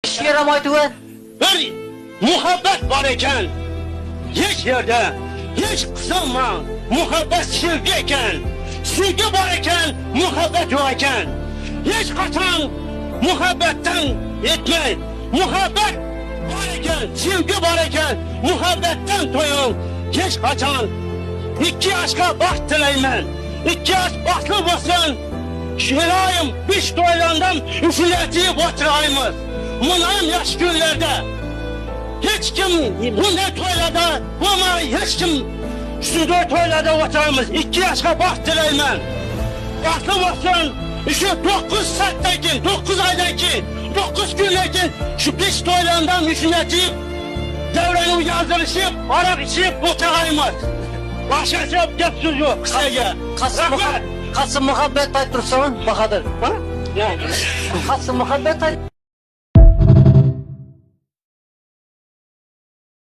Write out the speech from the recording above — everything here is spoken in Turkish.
İş yaramaydı ben. Bir muhabbet var iken, hiç yerde, hiç kısalma, muhabbet sevgi iken, sevgi var iken, muhabbet yok iken, hiç kaçan muhabbetten etme, muhabbet var iken, sevgi var iken, muhabbetten doyun, hiç kaçan, iki aşka baht dileymen, iki aşk bahtlı olsun, şilayım, biz doylandan üfületiyi oturayımız, bunların yaş günlerde, hiç kim bu ne toylada, ama hiç kim şu dört toylada oturayımız, iki yaşka baht dileymen, bahtlı olsun, şu 9 saatteki, 9 aydaki, 9 gündeki şu pis toylandan üfületiyi devrenin yazdırışıp, arak içip oturayımız. Başka gep söz yok, kısaca. Kasım muhabbet aytırsan, Bahadır. Ne? Kasım muhabbet ayt.